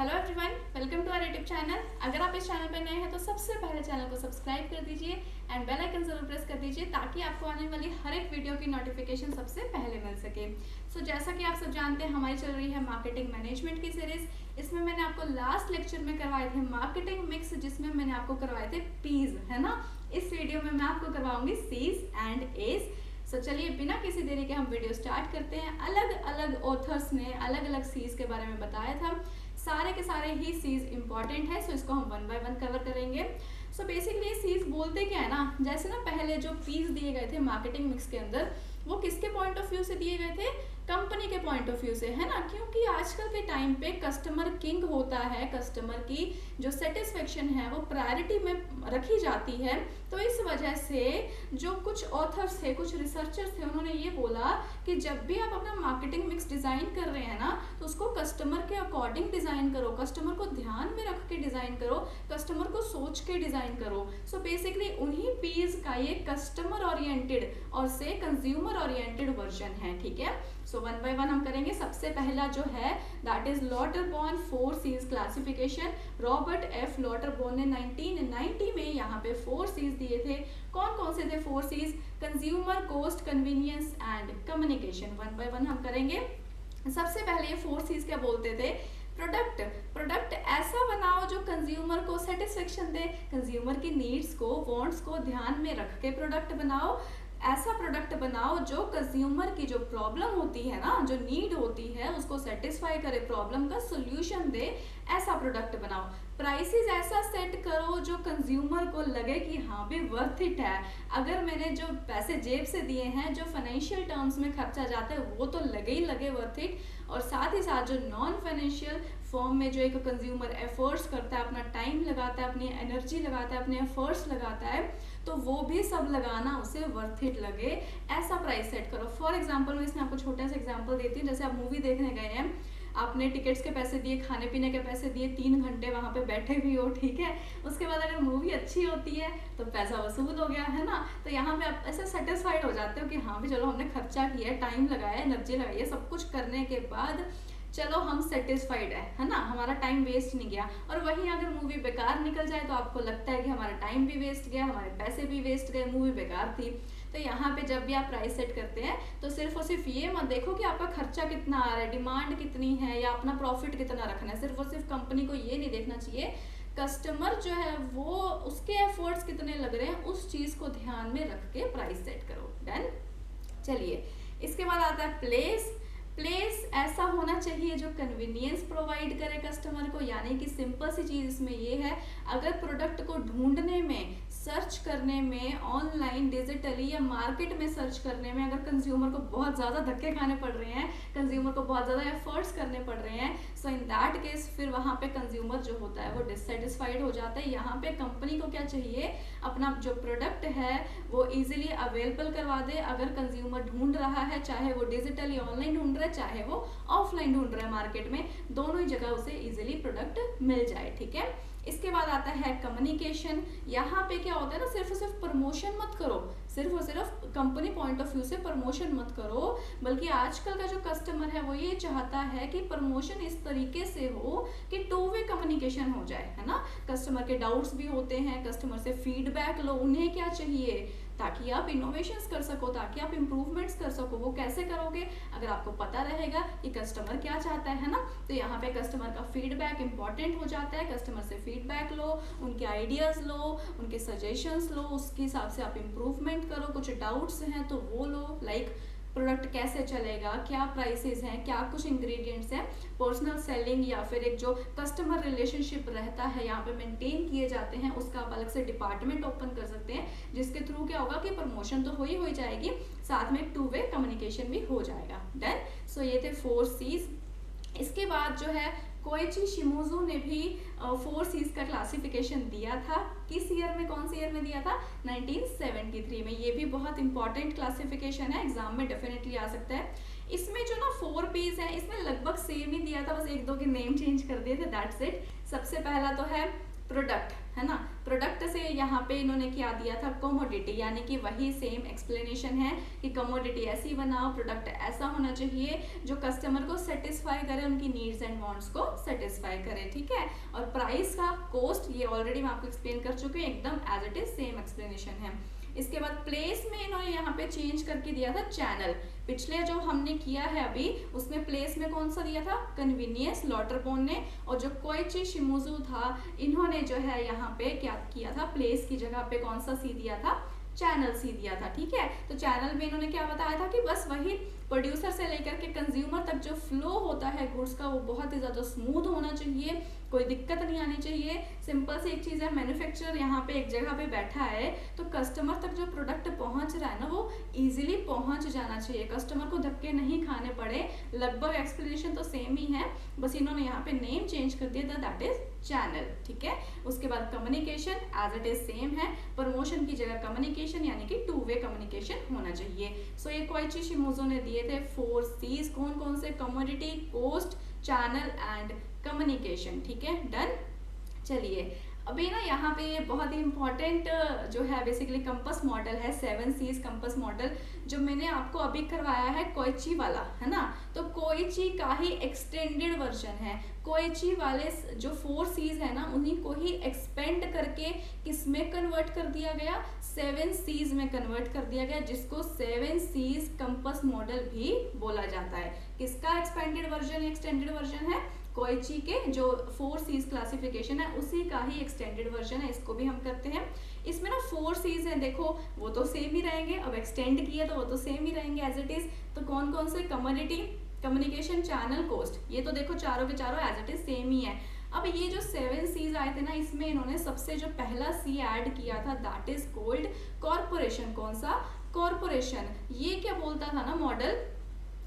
Hello everyone, welcome to our YouTube channel. अगर आप इस चैनल पर नए हैं तो सबसे पहले चैनल को सब्सक्राइब कर दीजिए एंड बेल आइकन जरूर प्रेस कर दीजिए ताकि आपको आने वाली हर एक वीडियो की नोटिफिकेशन सबसे पहले मिल सके। जैसा कि आप सब जानते हैं, हमारी चल रही है मार्केटिंग मैनेजमेंट की सीरीज। इसमें मैंने आपको लास्ट लेक्चर में करवाए थे मार्केटिंग मिक्स, जिसमें मैंने आपको करवाए थे पीज, है ना। इस वीडियो में मैं आपको करवाऊंगी सीज एंड एज। चलिए बिना किसी देरी के हम वीडियो स्टार्ट करते हैं। अलग अलग ऑथर्स ने अलग अलग सीज के बारे में बताया था। सारे के सारे ही सीज इंपॉर्टेंट है, इसको हम वन बाय वन कवर करेंगे। बेसिकली सीज बोलते क्या है ना, जैसे ना पहले जो पीस दिए गए थे मार्केटिंग मिक्स के अंदर, वो किसके पॉइंट ऑफ व्यू से दिए गए थे? कंपनी के पॉइंट ऑफ व्यू से, है ना। क्योंकि आजकल के टाइम पे कस्टमर किंग होता है, कस्टमर की जो सेटिस्फेक्शन है वो प्रायोरिटी में रखी जाती है। तो इस वजह से जो कुछ ऑथर्स थे, कुछ रिसर्चर्स थे, उन्होंने ये बोला कि जब भी आप अपना मार्केटिंग मिक्स डिजाइन कर रहे हैं ना, तो उसको कस्टमर के अकॉर्डिंग डिजाइन करो, कस्टमर को ध्यान में रख के डिजाइन करो, कस्टमर को सोच के डिजाइन करो। बेसिकली उन्हीं पीज का ये कस्टमर ओरिएंटेड और से कंज्यूमर ओरिएंटेड वर्जन है, ठीक है। वन बाय वन हम करेंगे। सबसे पहला जो है that is Lauterborn 4 C's classification. Robert F Lauterborn ने 1990 में यहाँ पे 4 सीज दिए थे। कौन कौन से थे 4 Cs? Consumer, cost, convenience and communication. One by one हम करेंगे। सबसे पहले ये 4 सीज क्या बोलते थे? प्रोडक्ट ऐसा बनाओ जो कंज्यूमर को सेटिस्फेक्शन दे, कंज्यूमर की नीड्स को, वांट्स को ध्यान में रख के प्रोडक्ट बनाओ। ऐसा प्रोडक्ट बनाओ जो कंज्यूमर की जो प्रॉब्लम होती है ना, जो नीड होती है, उसको सेटिस्फाई करे, प्रॉब्लम का सोल्यूशन दे, ऐसा प्रोडक्ट बनाओ। प्राइसेस ऐसा सेट करो जो कंज्यूमर को लगे कि हाँ भी वर्थ इट है। अगर मैंने जो पैसे जेब से दिए हैं, जो फाइनेंशियल टर्म्स में खर्चा जाता है, वो तो लगे ही लगे वर्थ इट। और साथ ही साथ जो नॉन फाइनेंशियल फॉर्म में जो एक कंज्यूमर एफर्ट्स करता है, अपना टाइम लगाता है, अपनी एनर्जी लगाता है, अपने एफर्ट्स लगाता है, तो वो भी सब लगाना उसे वर्थ इट लगे, ऐसा प्राइस सेट करो। फॉर एग्जाम्पल मैं इसमें आपको छोटा सा एग्जाम्पल देती हूँ। जैसे आप मूवी देखने गए हैं, आपने टिकट्स के पैसे दिए, खाने पीने के पैसे दिए, 3 घंटे वहाँ पे बैठे भी हो, ठीक है। उसके बाद अगर मूवी अच्छी होती है तो पैसा वसूल हो गया, है ना। तो यहाँ पे आप ऐसे सेटिस्फाइड हो जाते हो कि हाँ भी चलो हमने खर्चा किया है, टाइम लगाया, एनर्जी लगाई है, सब कुछ करने के बाद चलो हम सेटिस्फाइड है ना, हमारा टाइम वेस्ट नहीं गया। और वहीं अगर मूवी बेकार निकल जाए तो आपको लगता है कि हमारा टाइम भी वेस्ट गया, हमारे पैसे भी वेस्ट गए, मूवी बेकार थी। तो यहाँ पे जब भी आप प्राइस सेट करते हैं तो सिर्फ और सिर्फ ये मत देखो कि आपका खर्चा कितना आ रहा है, डिमांड कितनी है, या अपना प्रॉफिट कितना रखना है। सिर्फ और सिर्फ कंपनी को ये नहीं देखना चाहिए, कस्टमर जो है वो उसके एफर्ट्स कितने लग रहे हैं, उस चीज को ध्यान में रख के प्राइस सेट करो। डन। चलिए, इसके बाद आता है प्लेस ऐसा होना चाहिए जो कन्वीनियंस प्रोवाइड करे कस्टमर को। यानी कि सिंपल सी चीज इसमें ये है, अगर प्रोडक्ट को ढूंढने में, सर्च करने में, ऑनलाइन, डिजिटली या मार्केट में सर्च करने में अगर कंज्यूमर को बहुत ज़्यादा धक्के खाने पड़ रहे हैं, कंज्यूमर को बहुत ज़्यादा एफर्ट्स करने पड़ रहे हैं, सो इन दैट केस फिर वहाँ पे कंज्यूमर जो होता है वो डिससेटिस्फाइड हो जाता है। यहाँ पे कंपनी को क्या चाहिए? अपना जो प्रोडक्ट है वो ईजिली अवेलेबल करवा दे। अगर कंज्यूमर ढूंढ रहा है, चाहे वो डिजिटली ऑनलाइन ढूंढ रहा है, चाहे वो ऑफलाइन ढूंढ रहा है मार्केट में, दोनों ही जगह उसे इजीली प्रोडक्ट मिल जाए, ठीक है। इसके बाद आता है कम्युनिकेशन। यहाँ पे क्या होता है ना, सिर्फ और सिर्फ प्रमोशन मत करो, सिर्फ और सिर्फ कंपनी पॉइंट ऑफ व्यू से प्रमोशन मत करो, बल्कि आजकल का जो कस्टमर है वो ये चाहता है कि प्रमोशन इस तरीके से हो कि 2 वे कम्युनिकेशन हो जाए, है ना। कस्टमर के डाउट्स भी होते हैं, कस्टमर से फीडबैक लो, उन्हें क्या चाहिए, ताकि आप इनोवेशंस कर सको, ताकि आप इम्प्रूवमेंट्स कर सको। वो कैसे करोगे? अगर आपको पता रहेगा कि कस्टमर क्या चाहता है ना। तो यहाँ पे कस्टमर का फीडबैक इंपॉर्टेंट हो जाता है। कस्टमर से फीडबैक लो, उनके आइडियाज लो, उनके सजेशंस लो, उसके हिसाब से आप इम्प्रूवमेंट करो। कुछ डाउट्स हैं तो वो लो, लाइक प्रोडक्ट कैसे चलेगा, क्या प्राइसेस हैं, क्या कुछ इंग्रेडिएंट्स हैं, पर्सनल सेलिंग या फिर एक जो कस्टमर रिलेशनशिप रहता है यहाँ पे मेंटेन किए जाते हैं, उसका आप अलग से डिपार्टमेंट ओपन कर सकते हैं, जिसके थ्रू क्या होगा कि प्रमोशन तो हो ही जाएगी, साथ में 2 वे कम्युनिकेशन भी हो जाएगा। डन। ये थे 4 सीज। इसके बाद जो है कोएची शिमोजू ने भी 4 सीज का क्लासिफिकेशन दिया था। किस ईयर में, कौन से ईयर में दिया था? 1973 में। ये भी बहुत इंपॉर्टेंट क्लासिफिकेशन है, एग्जाम में डेफिनेटली आ सकता है। इसमें जो ना 4 पीस है, इसमें लगभग सेम ही दिया था, बस 1-2 के नेम चेंज कर दिए थे, दैट्स इट। सबसे पहला तो है प्रोडक्ट। है ना। प्रोडक्ट से यहाँ पे इन्होंने क्या दिया था, कमोडिटी, यानी कि वही सेम एक्सप्लेनेशन है कि कमोडिटी ऐसी बनाओ, प्रोडक्ट ऐसा होना चाहिए जो कस्टमर को सेटिस्फाई करे, उनकी नीड्स एंड वांट्स को सेटिस्फाई करे, ठीक है। और प्राइस का, कॉस्ट, ये ऑलरेडी मैं आपको एक्सप्लेन कर चुकी हूँ, एकदम as it is same explanation है। इसके बाद प्लेस में इन्होंने यहाँ पे चेंज करके दिया था चैनल। पिछले जो हमने किया है अभी उसमें प्लेस में कौन सा दिया था, कन्वीनियंस लॉटरबोन ने, और जो कोइची शिमुजू था इन्होंने जो है यहाँ पे क्या किया था, प्लेस की जगह पे कौन सा सी दिया था, चैनल सी दिया था, ठीक है। तो चैनल में इन्होंने क्या बताया था कि बस वही प्रोड्यूसर से लेकर के कंज्यूमर तक जो फ्लो होता है गुड्स का वो बहुत ही ज्यादा स्मूथ होना चाहिए, कोई दिक्कत नहीं आनी चाहिए। सिंपल सी एक चीज है, मैन्युफैक्चरर यहाँ पे एक जगह पे बैठा है तो कस्टमर तक जो प्रोडक्ट पहुंच रहा है ना वो इजीली पहुंच जाना चाहिए, कस्टमर को धक्के नहीं खाने पड़े। लगभग एक्सप्लेनेशन तो सेम ही है, बस इन्होंने यहाँ पे नेम चेंज कर दिया था, दैट इज चैनल, ठीक है। उसके बाद communication as it is same है, प्रमोशन की जगह कम्युनिकेशन यानी कि 2 वे कम्युनिकेशन होना चाहिए। सो ये कोइची शिमुजो ने दिए थे 4 C's, कौन कौन से, commodity, cost, channel and communication, ठीक है, डन। चलिए अभी ना यहाँ पे बहुत ही इंपॉर्टेंट जो है बेसिकली कंपस मॉडल है, 7 C's कंपस मॉडल, जो मैंने आपको अभी करवाया है कोइची वाला, है ना। तो कोइची का ही एक्सटेंडेड वर्जन है, कोइची वाले जो 4 C's है ना उन्हीं को ही एक्सपेंड करके किस में कन्वर्ट कर दिया गया, 7 C's में कन्वर्ट कर दिया गया, जिसको 7 C's कंपस मॉडल भी बोला जाता है। किसका एक्सपेंडेड वर्जन, एक्सटेंडेड वर्जन है, कोइची के जो 4 C's क्लासिफिकेशन है उसी का ही एक्सटेंडेड वर्जन है, इसको भी हम करते हैं। इसमें ना 4 C's है, देखो वो तो सेम ही रहेंगे, अब एक्सटेंड किया तो वो तो सेम ही रहेंगे एज इट इज। तो कौन कौन से, कम्युनिटी, कम्युनिकेशन, चैनल, कॉस्ट, ये तो देखो चारों के चारों एज इट इज सेम ही है। अब ये जो 7 C's आए थे ना इसमें इन्होंने सबसे जो पहला C ऐड किया था दैट इज कॉल्ड कॉर्पोरेशन। कौन सा, कॉर्पोरेशन। ये क्या बोलता था ना मॉडल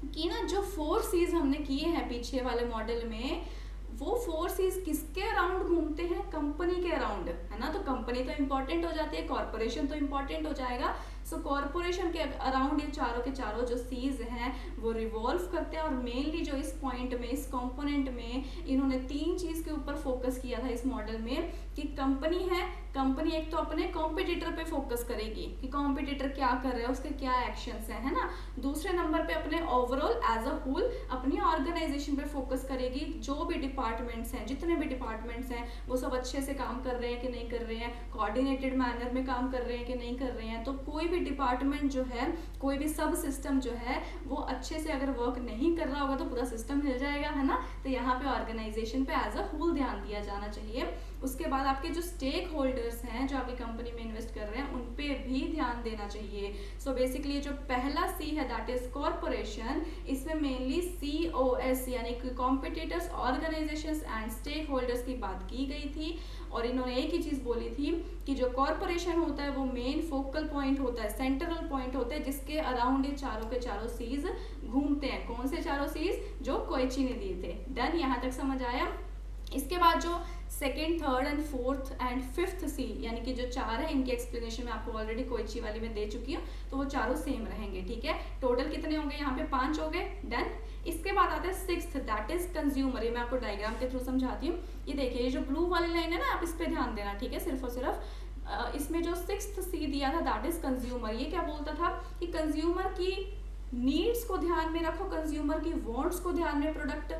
कि ना जो 4 C's हमने किए हैं पीछे वाले मॉडल में, वो 4 C's किसके अराउंड घूमते हैं, कंपनी के अराउंड, है ना। तो कंपनी तो इंपॉर्टेंट हो जाती है, कॉर्पोरेशन तो इंपॉर्टेंट हो जाएगा। सो कॉर्पोरेशन के अराउंड ये चारों के चारों जो C's हैं वो रिवॉल्व करते हैं। और मेनली जो इस पॉइंट में, इस कंपोनेंट में इन्होंने 3 चीज के ऊपर फोकस किया था इस मॉडल में, कि कंपनी है, कंपनी एक तो अपने कॉम्पिटिटर पे फोकस करेगी कि कॉम्पिटिटर क्या कर रहा है, उसके क्या एक्शंस है ना। दूसरे नंबर पे अपने ओवरऑल एज अ होल अपनी ऑर्गेनाइजेशन पे फोकस करेगी, जो भी डिपार्टमेंट्स हैं, जितने भी डिपार्टमेंट्स हैं वो सब अच्छे से काम कर रहे हैं कि नहीं कर रहे हैं, कोऑर्डिनेटेड मैनर में काम कर रहे हैं कि नहीं कर रहे हैं। तो कोई भी डिपार्टमेंट जो है, कोई भी सब सिस्टम जो है वो अच्छे से अगर वर्क नहीं कर रहा होगा तो पूरा सिस्टम हिल जाएगा, है ना। तो यहाँ पे ऑर्गेनाइजेशन पे एज अ होल ध्यान दिया जाना चाहिए। उसके बाद आपके जो स्टेक होल्डर्स हैं जो आपकी कंपनी में इन्वेस्ट कर रहे हैं उन पे भी ध्यान देना चाहिए। सो बेसिकली जो पहला C है दैट इज कॉर्पोरेशन, इसमें मेनली COS यानी कि competitors, organisations and stakeholders की बात की गई थी। और इन्होंने एक ही चीज बोली थी कि जो कॉर्पोरेशन होता है वो मेन फोकल पॉइंट होता है, सेंट्रल पॉइंट होता है, जिसके अराउंड ये चारों के चारों C's घूमते हैं। कौन से चारों C's, जो कोइची ने दिए थे। डन, यहाँ तक समझ आया। इसके बाद जो 2nd, 3rd and 4th and 5th C यानी कि जो 4 है इनकी एक्सप्लेनेशन मैं आपको ऑलरेडी कोइची वाली में दे चुकी हूँ, तो वो चारों सेम रहेंगे, ठीक है। टोटल कितने होंगे यहाँ पे, 5 हो गए। डन। इसके बाद आता है 6th दैट इज कंज्यूमर। ये मैं आपको डायग्राम के थ्रू समझाती हूँ। ये देखिए, ये जो ब्लू वाली लाइन है ना, आप इस पे ध्यान देना, ठीक है, सिर्फ और सिर्फ। इसमें जो 6th C दिया था दैट इज कंज्यूमर। ये क्या बोलता था कि कंज्यूमर की नीड्स को ध्यान में रखो, कंज्यूमर की वांट्स को ध्यान में, प्रोडक्ट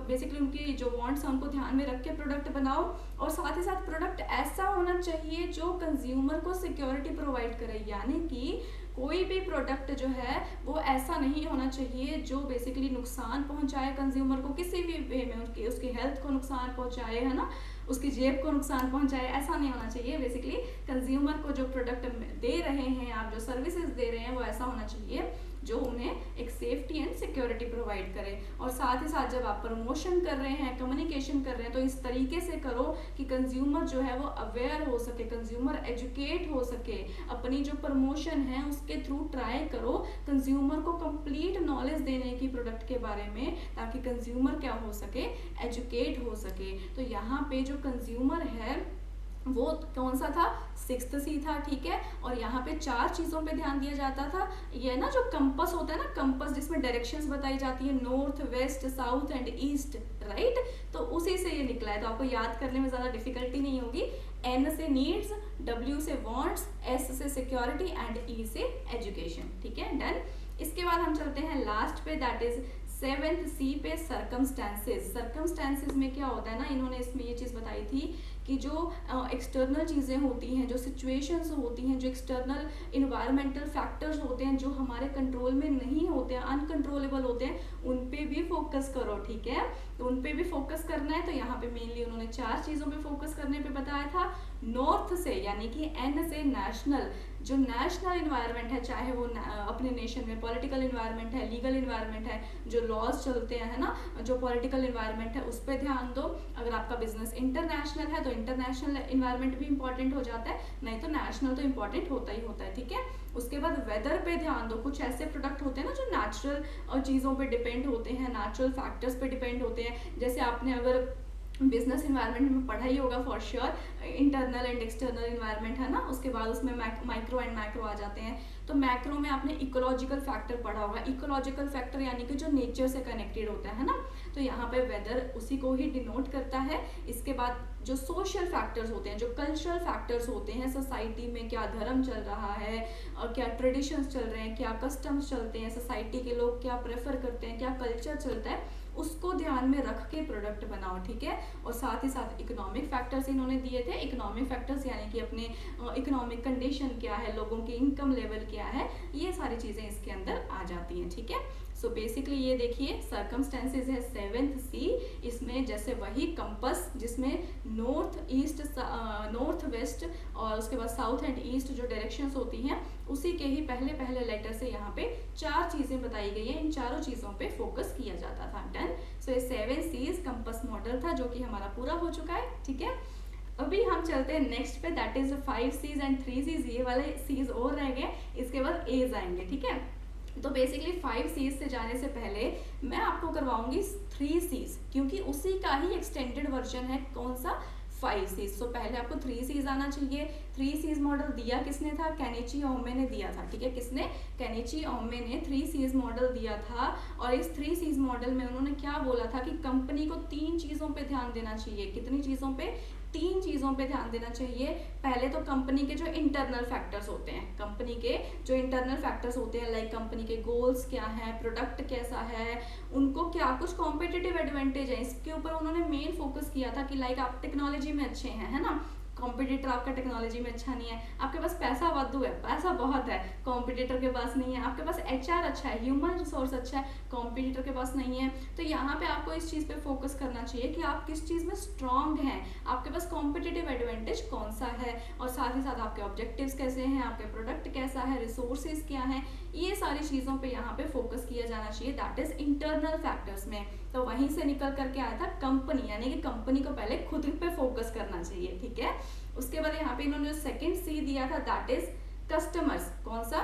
बेसिकली उनकी जो वांट्स हैं उनको ध्यान में रख के प्रोडक्ट बनाओ। और साथ ही साथ प्रोडक्ट ऐसा होना चाहिए जो कंज्यूमर को सिक्योरिटी प्रोवाइड करे, यानी कि कोई भी प्रोडक्ट जो है वो ऐसा नहीं होना चाहिए जो बेसिकली नुकसान पहुंचाए कंज्यूमर को किसी भी वे में, उसकी हेल्थ को नुकसान पहुंचाए, है ना, उसकी जेब को नुकसान पहुंचाए, ऐसा नहीं होना चाहिए। बेसिकली कंज्यूमर को जो प्रोडक्ट दे रहे हैं आप, जो सर्विसेज दे रहे हैं, वो ऐसा होना चाहिए जो उन्हें एक सेफ्टी एंड सिक्योरिटी प्रोवाइड करे। और साथ ही साथ जब आप प्रमोशन कर रहे हैं, कम्युनिकेशन कर रहे हैं, तो इस तरीके से करो कि कंज्यूमर जो है वो अवेयर हो सके, कंज्यूमर एजुकेट हो सके। अपनी जो प्रमोशन है उसके थ्रू ट्राई करो कंज्यूमर को कंप्लीट नॉलेज देने की प्रोडक्ट के बारे में, ताकि कंज्यूमर क्या हो सके, एजुकेट हो सके। तो यहाँ पे जो कंज्यूमर है वो कौन सा था, 6th सी था, ठीक है। और यहाँ पे 4 चीज़ों पे ध्यान दिया जाता था। ये ना जो कंपस होता है ना, कंपस जिसमें डायरेक्शंस बताई जाती है, north, west, south and east, right, तो उसी से ये निकला है, तो आपको याद करने में ज़्यादा डिफिकल्टी नहीं होगी। N से नीड्स, W से वांट्स, S से सिक्योरिटी एंड E से एजुकेशन, ठीक है, डन। इसके बाद हम चलते हैं लास्ट पे, दैट इज 7th सी पे, सर्कमस्टेंसेस। सर्कमस्टेंसेस में क्या होता है ना, इन्होंने इसमें ये चीज़ बताई थी कि जो एक्सटर्नल चीज़ें होती हैं, जो सिचुएशंस होती हैं, जो एक्सटर्नल इन्वायरमेंटल फैक्टर्स होते हैं, जो हमारे कंट्रोल में नहीं होते हैं, अनकंट्रोलेबल होते हैं, उन पे भी फोकस करो, ठीक है। तो उन पे भी फोकस करना है। तो यहाँ पे मेनली उन्होंने 4 चीज़ों पे फोकस करने पे बताया था। नॉर्थ से यानी कि N से नेशनल, जो नेशनल इन्वायरमेंट है, चाहे वो अपने नेशन में पॉलिटिकल इन्वायरमेंट है, लीगल इन्वायरमेंट है, जो लॉज चलते हैं, है ना, जो पॉलिटिकल इन्वायरमेंट है, उस पर ध्यान दो। अगर आपका बिजनेस इंटरनेशनल है तो इंटरनेशनल इन्वायरमेंट भी इंपॉर्टेंट हो जाता है, नहीं तो नेशनल तो इंपॉर्टेंट होता ही होता है, ठीक है। उसके बाद वेदर पे ध्यान दो। कुछ ऐसे प्रोडक्ट होते हैं ना जो नेचुरल चीज़ों पे डिपेंड होते हैं, नेचुरल फैक्टर्स पे डिपेंड होते हैं। जैसे आपने अगर बिजनेस इन्वायरमेंट में पढ़ा ही होगा for sure, internal and external environment, है ना, उसके बाद उसमें माइक्रो एंड मैक्रो आ जाते हैं। तो मैक्रो में आपने इकोलॉजिकल फैक्टर पढ़ा होगा। इकोलॉजिकल फैक्टर यानी कि जो नेचर से कनेक्टेड होता है ना, तो यहाँ पे वेदर उसी को ही डिनोट करता है। इसके बाद जो सोशल फैक्टर्स होते हैं, जो कल्चरल फैक्टर्स होते हैं, सोसाइटी में क्या धर्म चल रहा है और क्या ट्रेडिशंस चल रहे हैं, क्या कस्टम्स चलते हैं, सोसाइटी के लोग क्या प्रेफर करते हैं, क्या कल्चर चलता है, उसको ध्यान में रख के प्रोडक्ट बनाओ, ठीक है। और साथ ही साथ इकोनॉमिक फैक्टर्स इन्होंने दिए थे। इकोनॉमिक फैक्टर्स यानी कि अपने इकोनॉमिक कंडीशन क्या है, लोगों की इनकम लेवल क्या है, ये सारी चीज़ें इसके अंदर आ जाती हैं, ठीक है। सो बेसिकली ये देखिए सर्कमस्टेंसेज है 7th सी, इसमें जैसे वही कंपस जिसमें नॉर्थ ईस्ट, नॉर्थ वेस्ट और उसके बाद साउथ एंड ईस्ट जो डायरेक्शंस होती हैं, उसी के ही पहले पहले लेटर से यहाँ पे 4 चीज़ें बताई गई हैं। इन चारों चीज़ों पे फोकस किया जाता था, डन। सो ये 7 सीज कंपस मॉडल था जो कि हमारा पूरा हो चुका है, ठीक है। अभी हम चलते हैं नेक्स्ट पे, that is 5 Cs and 3 Cs. ये वाले सीज और रह गए, इसके बाद एज आएंगे, ठीक है। तो बेसिकली 5 सीज से जाने से पहले मैं आपको करवाऊंगी 3 सीज, क्योंकि उसी का ही एक्सटेंडेड वर्जन है, कौन सा, 5 सीज। तो पहले आपको 3 सीज आना चाहिए। 3 सीज मॉडल दिया किसने था, केनिची ओमे ने दिया था, ठीक है। किसने, केनिची ओमे ने 3 सीज मॉडल दिया था। और इस 3 सीज मॉडल में उन्होंने क्या बोला था कि कंपनी को 3 चीज़ों पे ध्यान देना चाहिए। कितनी चीज़ों पे, 3 चीज़ों पे ध्यान देना चाहिए। पहले तो कंपनी के जो इंटरनल फैक्टर्स होते हैं, कंपनी के जो इंटरनल फैक्टर्स होते हैं, लाइक कंपनी के गोल्स क्या हैं, प्रोडक्ट कैसा है, उनको क्या कुछ कॉम्पिटिटिव एडवांटेज है, इसके ऊपर उन्होंने मेन फोकस किया था। कि लाइक आप टेक्नोलॉजी में अच्छे हैं, है ना, कॉम्पिटिटर आपका टेक्नोलॉजी में अच्छा नहीं है, आपके पास पैसा वादू है, पैसा बहुत है, कॉम्पिटिटर के पास नहीं है, आपके पास HR अच्छा है, ह्यूमन रिसोर्स अच्छा है, कॉम्पिटिटर के पास नहीं है। तो यहाँ पे आपको इस चीज़ पे फोकस करना चाहिए कि आप किस चीज़ में स्ट्रांग हैं, आपके पास कॉम्पिटिटिव एडवांटेज कौन सा है, और साथ ही साथ आपके ऑब्जेक्टिव्स कैसे हैं, आपके प्रोडक्ट कैसा है, रिसोर्सेज क्या हैं, ये सारी चीज़ों पे यहाँ पे फोकस किया जाना चाहिए, दैट इज इंटरनल फैक्टर्स में। तो वहीं से निकल करके आया था कंपनी, यानी कि कंपनी को पहले खुद पे फोकस करना चाहिए, ठीक है। उसके बाद यहाँ पे इन्होंने जो 2nd सी दिया था, दैट इज कस्टमर्स। कौन सा,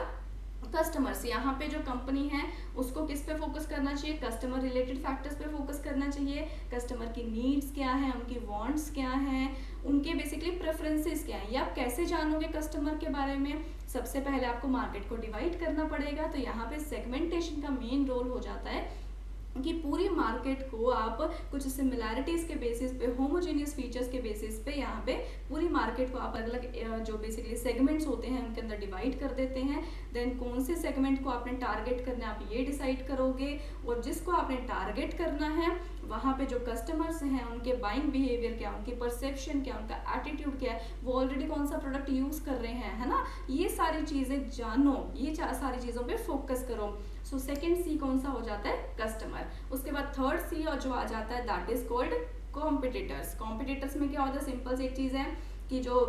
कस्टमर्स। यहाँ पे जो कंपनी है उसको किस पे फोकस करना चाहिए, कस्टमर रिलेटेड फैक्टर्स पे फोकस करना चाहिए। कस्टमर की नीड्स क्या है, उनकी वांट्स क्या हैं, उनके बेसिकली प्रेफरेंसेस क्या हैं। ये आप कैसे जानोगे कस्टमर के बारे में, सबसे पहले आपको मार्केट को डिवाइड करना पड़ेगा। तो यहाँ पे सेगमेंटेशन का मेन रोल हो जाता है कि पूरी मार्केट को आप कुछ सिमिलैरिटीज़ के बेसिस पे, होमोजेनियस फीचर्स के बेसिस पे यहाँ पे पूरी मार्केट को आप अलग अलग जो बेसिकली सेगमेंट्स होते हैं उनके अंदर डिवाइड कर देते हैं। देन कौन से सेगमेंट को आपने टारगेट करना है आप ये डिसाइड करोगे, और जिसको आपने टारगेट करना है वहाँ पे जो कस्टमर्स हैं उनके बाइंग बिहेवियर क्या, उनकी परसेप्शन क्या, उनका एटीट्यूड क्या है, वो ऑलरेडी कौन सा प्रोडक्ट यूज़ कर रहे हैं, है ना, ये सारी चीज़ें जानो, ये सारी चीज़ों पे फोकस करो। सो 2nd सी कौन सा हो जाता है, कस्टमर। उसके बाद 3rd सी और जो आ जाता है that is called competitors. Competitors में क्या होता है, सिंपल सी एक चीज़ है कि जो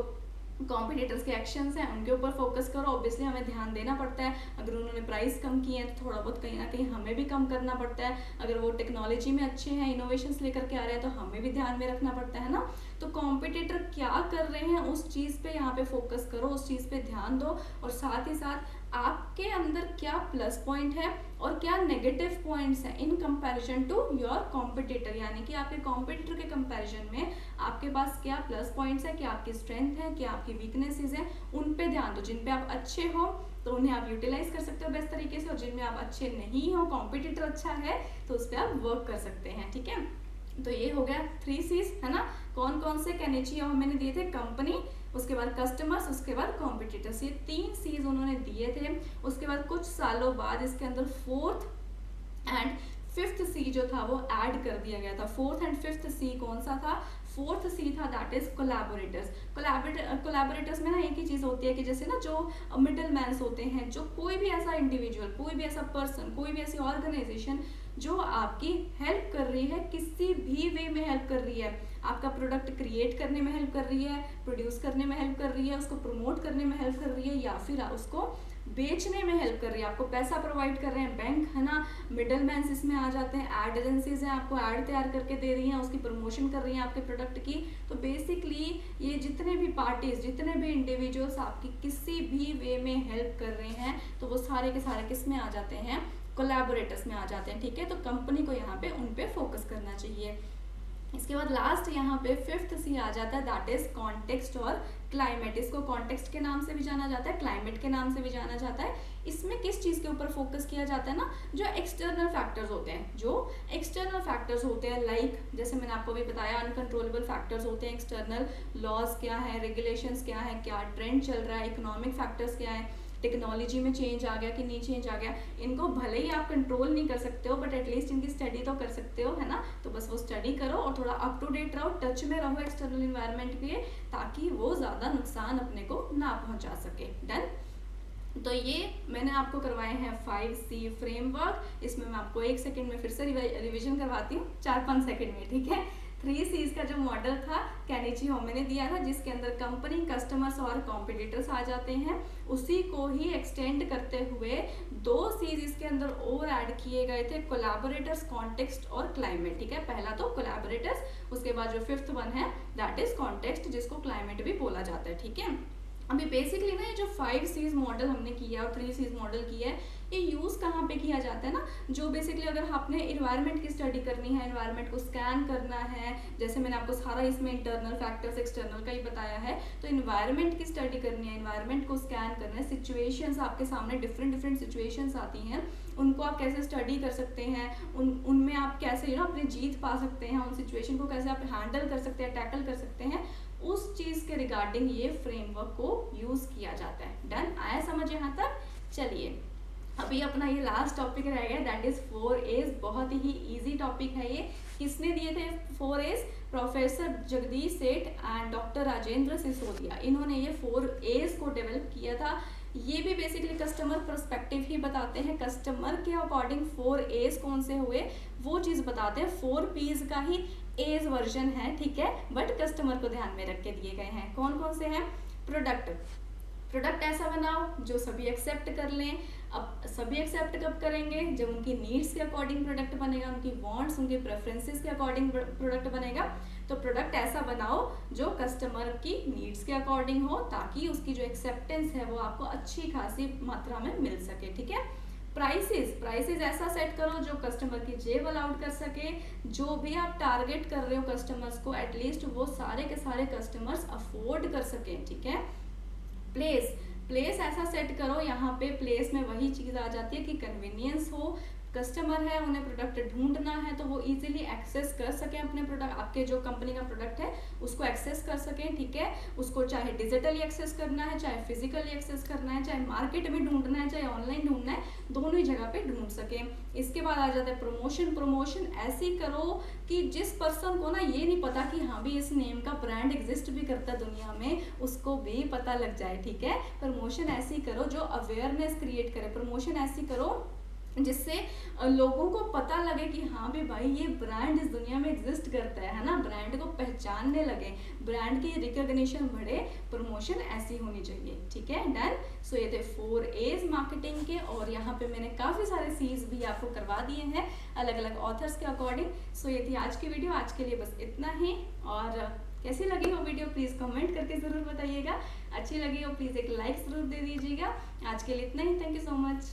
कॉम्पिटिटर्स के एक्शंस हैं उनके ऊपर फोकस करो। ऑब्वियसली हमें ध्यान देना पड़ता है, अगर उन्होंने प्राइस कम किए हैं तो थोड़ा बहुत कहीं ना कहीं हमें भी कम करना पड़ता है। अगर वो टेक्नोलॉजी में अच्छे हैं, इनोवेशंस लेकर के आ रहे हैं, तो हमें भी ध्यान में रखना पड़ता है ना। तो कॉम्पिटिटर क्या कर रहे हैं उस चीज़ पे यहाँ पे फोकस करो, उस चीज़ पे ध्यान दो, और साथ ही साथ आपके अंदर क्या प्लस पॉइंट है और क्या नेगेटिव पॉइंट्स हैं in comparison to your competitor, यानी कि आपके कॉम्पिटिटर के कंपैरिजन में आपके पास क्या प्लस पॉइंट्स है, क्या आपकी स्ट्रेंथ है, क्या आपकी वीकनेसेस हैं, उन पे ध्यान दो। जिन पे आप अच्छे हो तो उन्हें आप यूटिलाइज कर सकते हो बेस्ट तरीके से, और जिनमें आप अच्छे नहीं हो, कॉम्पिटिटर अच्छा है तो उस पर आप वर्क कर सकते हैं। ठीक है, तो ये हो गया 3 C's, है ना। कौन कौन से केनिची मैंने दिए थे? कंपनी, उसके बाद कस्टमर्स, उसके बाद कॉम्पिटिटर्स, ये 3 C's उन्होंने दिए थे। उसके बाद कुछ सालों बाद इसके अंदर 4th एंड 5th C जो था वो ऐड कर दिया गया था। 4th एंड 5th C कौन सा था? 4th C था दैट इज कोलैबोरेटर्स। कोलैबोरेटर्स में ना एक ही चीज होती है कि जैसे ना जो मिडल मैन्स होते हैं, जो कोई भी ऐसा इंडिविजुअल, कोई भी ऐसा पर्सन, कोई भी ऐसी ऑर्गेनाइजेशन जो आपकी हेल्प कर रही है, किसी भी वे में हेल्प कर रही है, आपका प्रोडक्ट क्रिएट करने में हेल्प कर रही है, प्रोड्यूस करने में हेल्प कर रही है, उसको प्रमोट करने में हेल्प कर रही है, या फिर उसको बेचने में हेल्प कर रही है, आपको पैसा प्रोवाइड कर रहे हैं, बैंक, है ना, मिडल मैन्स इसमें आ जाते हैं, एड एजेंसीज हैं, आपको ऐड तैयार करके दे रही हैं, उसकी प्रमोशन कर रही हैं आपके प्रोडक्ट की। तो बेसिकली ये जितने भी पार्टीज, जितने भी इंडिविजुअल्स आपकी किसी भी वे में हेल्प कर रहे हैं, तो वो सारे के सारे किस में आ जाते हैं? कोलैबोरेटर्स में आ जाते हैं। ठीक है, तो कंपनी को यहाँ पे उन पे फोकस करना चाहिए। इसके बाद लास्ट यहाँ पे 5th C आ जाता है दैट इज कॉन्टेक्स्ट और क्लाइमेट। इसको कॉन्टेक्स्ट के नाम से भी जाना जाता है, क्लाइमेट के नाम से भी जाना जाता है। इसमें किस चीज़ के ऊपर फोकस किया जाता है ना? जो एक्सटर्नल फैक्टर्स होते हैं, जो एक्सटर्नल फैक्टर्स होते हैं, लाइक जैसे मैंने आपको भी बताया अनकंट्रोलेबल फैक्टर्स होते हैं एक्सटर्नल, लॉज क्या है, रेगुलेशंस क्या है, क्या ट्रेंड चल रहा है, इकोनॉमिक फैक्टर्स क्या है, टेक्नोलॉजी में चेंज आ गया कि नहीं चेंज आ गया। इनको भले ही आप कंट्रोल नहीं कर सकते हो बट एटलीस्ट इनकी स्टडी तो कर सकते हो, है ना। तो बस वो स्टडी करो और थोड़ा अप टू डेट रहो, टच में रहो एक्सटर्नल इन्वायरमेंट के, ताकि वो ज़्यादा नुकसान अपने को ना पहुंचा सके। डन। तो ये मैंने आपको करवाए हैं 5C फ्रेमवर्क। इसमें मैं आपको 1 सेकेंड में फिर से रिविजन करवाती हूँ, 4-5 सेकेंड में। ठीक है, 3 C's का जो मॉडल था केनिची होमे ने दिया था, जिसके अंदर कंपनी, कस्टमर्स और कॉम्पिटिटर्स आ जाते हैं, उसी को ही एक्सटेंड करते हुए 2 C's इसके अंदर और ऐड किए गए थे, कोलैबोरेटर्स, कॉन्टेक्स्ट और क्लाइमेट। ठीक है, पहला तो कोलैबोरेटर्स, उसके बाद जो 5th वन है दैट इज कॉन्टेक्स्ट, जिसको क्लाइमेट भी बोला जाता है। ठीक है, अभी बेसिकली ना ये जो 5 C's मॉडल हमने किया और 3 C's मॉडल किया है, ये यूज़ कहाँ पे किया जाता है ना? जो बेसिकली अगर आपने इन्वायरमेंट की स्टडी करनी है, इन्वायरमेंट को स्कैन करना है, जैसे मैंने आपको सारा इसमें इंटरनल फैक्टर्स, एक्सटर्नल का ही बताया है, तो इन्वायरमेंट की स्टडी करनी है, इन्वायरमेंट को स्कैन करना है, सिचुएशंस आपके सामने डिफरेंट सिचुएशंस आती हैं, उनको आप कैसे स्टडी कर सकते हैं, उनमें आप कैसे अपनी जीत पा सकते हैं, उन सिचुएशन को कैसे आप हैंडल कर सकते हैं, टैकल कर सकते हैं, उस चीज़ के रिगार्डिंग ये फ्रेमवर्क को यूज़ किया जाता है। डन, आया समझ यहाँ तक? चलिए, अभी अपना ये लास्ट टॉपिक रह गया दैट इज 4 A's। बहुत ही इजी टॉपिक है ये। किसने दिए थे 4 A's? प्रोफेसर जगदीश सेठ एंड डॉक्टर राजेंद्र सिसोदिया, इन्होंने ये 4 A's को डेवलप किया था। ये भी बेसिकली कस्टमर पर्सपेक्टिव ही बताते हैं, कस्टमर के अकॉर्डिंग 4 A's कौन से हुए वो चीज़ बताते हैं। 4 P's का ही A's वर्जन है, ठीक है, बट कस्टमर को ध्यान में रख के दिए गए हैं। कौन कौन से हैं? प्रोडक्ट ऐसा बनाओ जो सभी एक्सेप्ट कर लें। अब सभी एक्सेप्ट कब करेंगे? जब उनकी नीड्स के अकॉर्डिंग प्रोडक्ट बनेगा, उनकी वांट्स, उनके प्रेफरेंसेस के अकॉर्डिंग प्रोडक्ट बनेगा। तो प्रोडक्ट ऐसा बनाओ जो कस्टमर की नीड्स के अकॉर्डिंग हो, ताकि उसकी जो एक्सेप्टेंस है वो आपको अच्छी खासी मात्रा में मिल सके। ठीक है, प्राइसेस ऐसा सेट करो जो कस्टमर की जेब अलाउड कर सके। जो भी आप टारगेट कर रहे हो कस्टमर्स को, एटलीस्ट वो सारे के सारे कस्टमर्स अफोर्ड कर सके। ठीक है, प्लेस ऐसा सेट करो, यहाँ पे प्लेस में वही चीज़ आ जाती है कि कन्वीनियंस हो, कस्टमर है उन्हें प्रोडक्ट ढूंढना है तो वो इजीली एक्सेस कर सकें अपने प्रोडक्ट, आपके जो कंपनी का प्रोडक्ट है उसको एक्सेस कर सकें। ठीक है, उसको चाहे डिजिटली एक्सेस करना है, चाहे फिजिकली एक्सेस करना है, चाहे मार्केट में ढूंढना है, चाहे ऑनलाइन ढूंढना है, दोनों ही जगह पे ढूंढ सकें। इसके बाद आ जाता है प्रमोशन ऐसी करो कि जिस पर्सन को ना ये नहीं पता कि हाँ भी इस नेम का ब्रांड एग्जिस्ट भी करता है दुनिया में, उसको भी पता लग जाए। ठीक है, प्रमोशन ऐसी करो जो अवेयरनेस क्रिएट करे, प्रमोशन ऐसी करो जिससे लोगों को पता लगे कि हाँ भी भाई ये ब्रांड इस दुनिया में एग्जिस्ट करता है ना, ब्रांड को पहचानने लगे, ब्रांड की रिकॉग्निशन बढ़े, प्रमोशन ऐसी होनी चाहिए। ठीक है, डन। सो ये थे 4 A's मार्केटिंग के, और यहाँ पे मैंने काफ़ी सारे C's भी आपको करवा दिए हैं अलग अलग ऑथर्स के अकॉर्डिंग। सो ये थी आज की वीडियो, आज के लिए बस इतना ही। और कैसी लगी हो वीडियो प्लीज़ कमेंट करके ज़रूर बताइएगा। अच्छी लगी हो प्लीज़ एक लाइक ज़रूर दे दीजिएगा। आज के लिए इतना ही, थैंक यू सो मच।